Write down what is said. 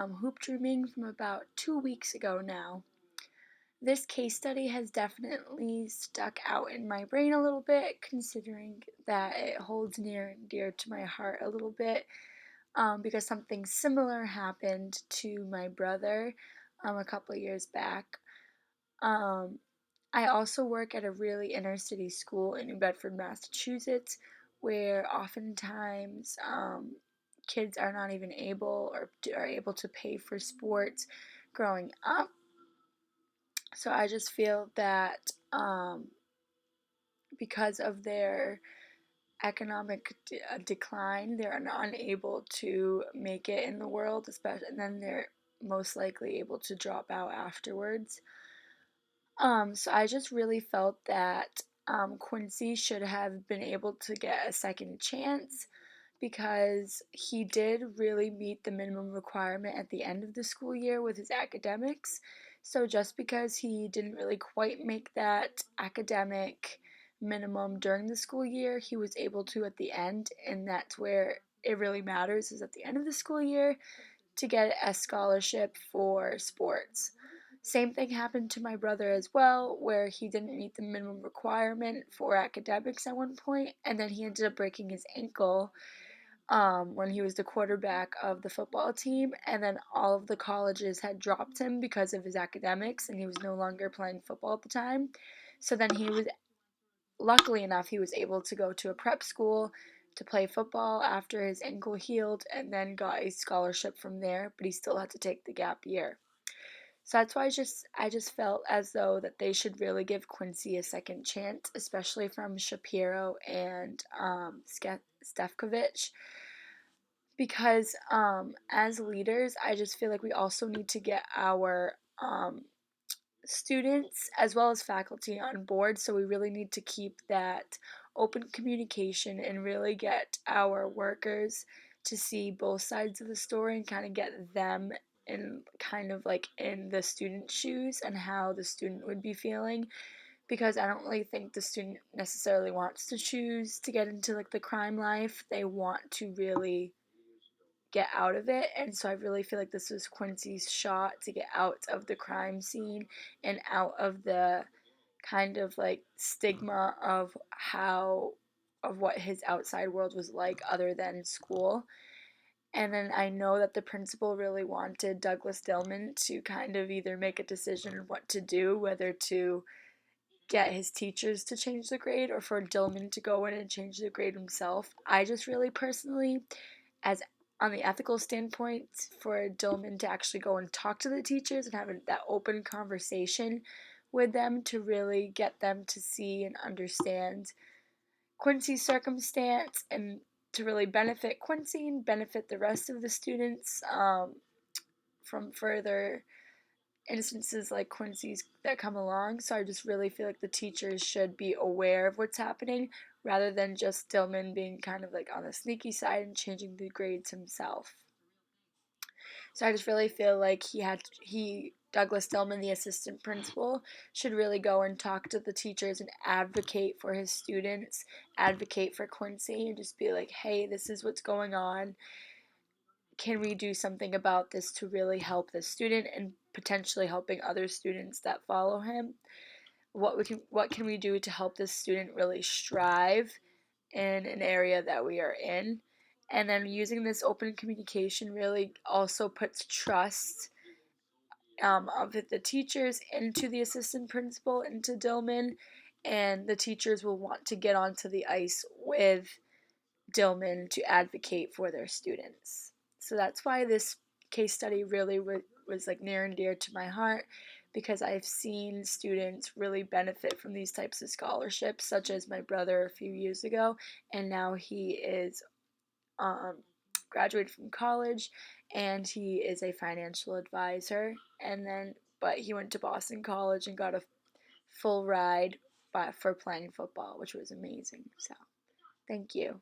Hoop Dreaming from about 2 weeks ago now. This case study has definitely stuck out in my brain a little bit, considering that it holds near and dear to my heart a little bit, because something similar happened to my brother a couple of years back. Um, I also work at a really inner city school in New Bedford, Massachusetts, where oftentimes kids are not even able or are able to pay for sports growing up. So I just feel that because of their economic decline, they're unable to make it in the world, especially, and then they're most likely able to drop out afterwards. So I just really felt that Quincy should have been able to get a second chance because he did really meet the minimum requirement at the end of the school year with his academics. So just because he didn't really quite make that academic minimum during the school year, he was able to at the end, and that's where it really matters is at the end of the school year to get a scholarship for sports. Same thing happened to my brother as well, where he didn't meet the minimum requirement for academics at one point, and then he ended up breaking his ankle when he was the quarterback of the football team, and then all of the colleges had dropped him because of his academics, and he was no longer playing football at the time. So then luckily enough, he was able to go to a prep school to play football after his ankle healed, and then got a scholarship from there, but he still had to take the gap year. So that's why I just felt as though that they should really give Quincy a second chance, especially from Shapiro and Stefkovich, because as leaders, I just feel like we also need to get our students as well as faculty on board. So we really need to keep that open communication and really get our workers to see both sides of the story and kind of get them in kind of like in the student's shoes and how the student would be feeling, because I don't really think the student necessarily wants to choose to get into like the crime life. They want to really get out of it. And so I really feel like this was Quincy's shot to get out of the crime scene and out of the kind of like stigma of what his outside world was like other than school. And then I know that the principal really wanted Douglas Dillman to kind of either make a decision on what to do, whether to get his teachers to change the grade or for Dillman to go in and change the grade himself. I just really personally, as on the ethical standpoint, for Dillman to actually go and talk to the teachers and have that open conversation with them to really get them to see and understand Quincy's circumstance and to really benefit Quincy and benefit the rest of the students from further instances like Quincy's that come along. So I just really feel like the teachers should be aware of what's happening rather than just Dillman being kind of like on the sneaky side and changing the grades himself. So I just really feel like Douglas Dillman, the assistant principal, should really go and talk to the teachers and advocate for his students, advocate for Quincy, and just be like, hey, this is what's going on. Can we do something about this to really help this student and potentially helping other students that follow him? What can we do to help this student really strive in an area that we are in? And then using this open communication really also puts trust of the teachers into the assistant principal, into Dillman, and the teachers will want to get onto the ice with Dillman to advocate for their students. So that's why this case study really was like near and dear to my heart, because I've seen students really benefit from these types of scholarships, such as my brother a few years ago, and now he is um, graduated from college and he is a financial advisor. And then, but he went to Boston College and got a full ride for playing football, which was amazing. So, thank you.